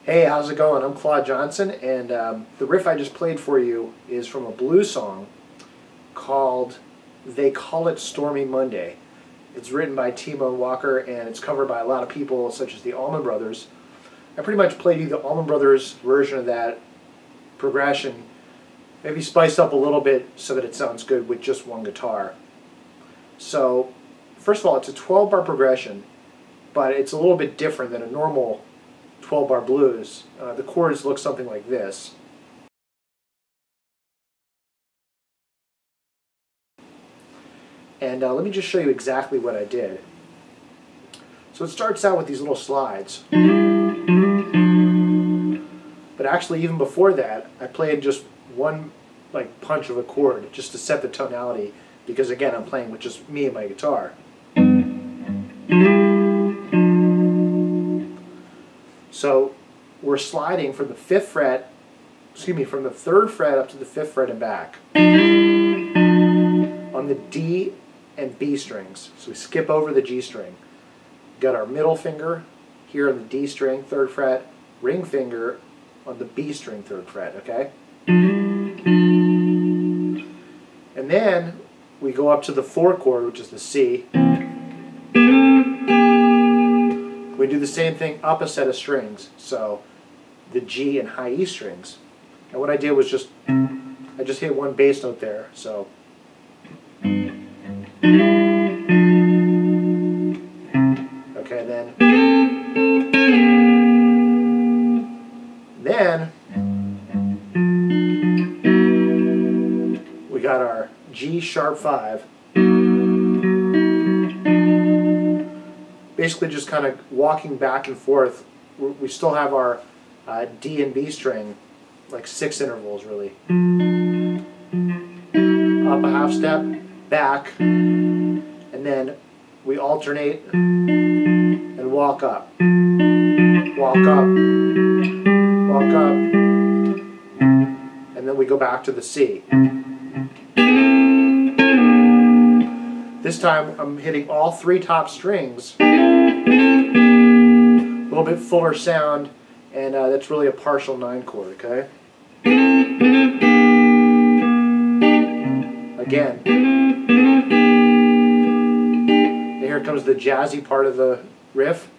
Hey, how's it going? I'm Claude Johnson, and the riff I just played for you is from a blues song called They Call It Stormy Monday. It's written by T-Bone Walker, and it's covered by a lot of people such as the Allman Brothers. I pretty much played you the Allman Brothers version of that progression, maybe spiced up a little bit so that it sounds good with just one guitar. So, first of all, it's a 12-bar progression, but it's a little bit different than a normal 12-bar blues. The chords look something like this. And let me just show you exactly what I did. So it starts out with these little slides. But actually, even before that, I played just one punch of a chord just to set the tonality, because again, I'm playing with just me and my guitar. So we're sliding from the 5th fret, from the 3rd fret up to the 5th fret and back on the D and B strings. So we skip over the G string. Got our middle finger here on the D string, 3rd fret, ring finger on the B string, 3rd fret, okay? And then we go up to the 4 chord, which is the C. We do the same thing up a set of strings, so the G and high E strings. And what I did was I just hit one bass note there, so. Okay, then we got our G sharp 5. Basically just kind of walking back and forth. We still have our D and B string, like 6 intervals really. Up a half step, back, and then we alternate and walk up. Walk up, walk up, and then we go back to the C. This time I'm hitting all 3 top strings, a little bit fuller sound, and that's really a partial 9 chord, okay? Again. And here comes the jazzy part of the riff.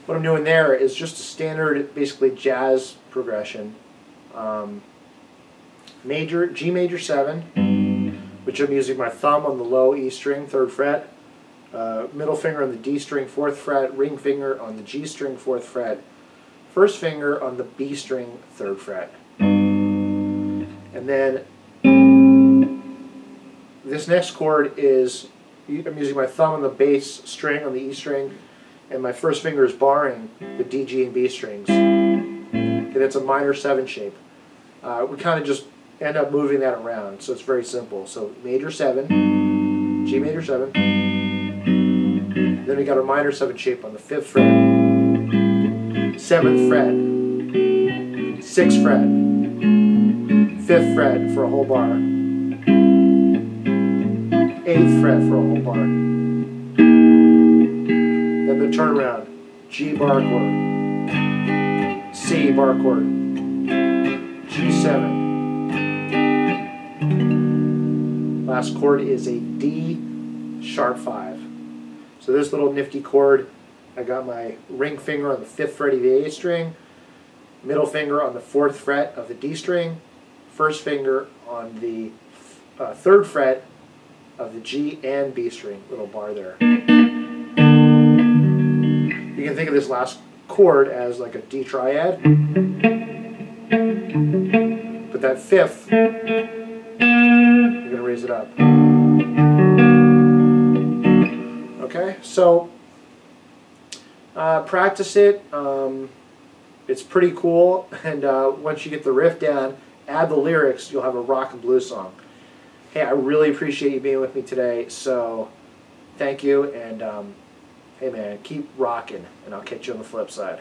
What I'm doing there is just a standard, basically jazz progression. G major 7, which I'm using my thumb on the low E string, 3rd fret, middle finger on the D string, 4th fret, ring finger on the G string, 4th fret, first finger on the B string, 3rd fret. And then this next chord is, I'm using my thumb on the bass string on the E string, and my first finger is barring the D, G, and B strings. And it's a minor 7 shape. We kind of just end up moving that around, so it's very simple. So major 7, G major 7, then we got a minor 7 shape on the 5th fret, 7th fret, 6th fret, 5th fret for a whole bar, 8th fret for a whole bar. Then the turnaround, G bar chord, C bar chord, G7. Last chord is a D sharp 5. So this little nifty chord, I got my ring finger on the 5th fret of the A string, middle finger on the 4th fret of the D string, first finger on the 3rd fret of the G and B string, little bar there. You can think of this last chord as like a D triad, but that 5th, you're going to raise it up. Okay, so practice it. It's pretty cool, and once you get the riff down, add the lyrics, you'll have a rock and blues song. Hey, I really appreciate you being with me today, so thank you, and hey man, keep rocking, and I'll catch you on the flip side.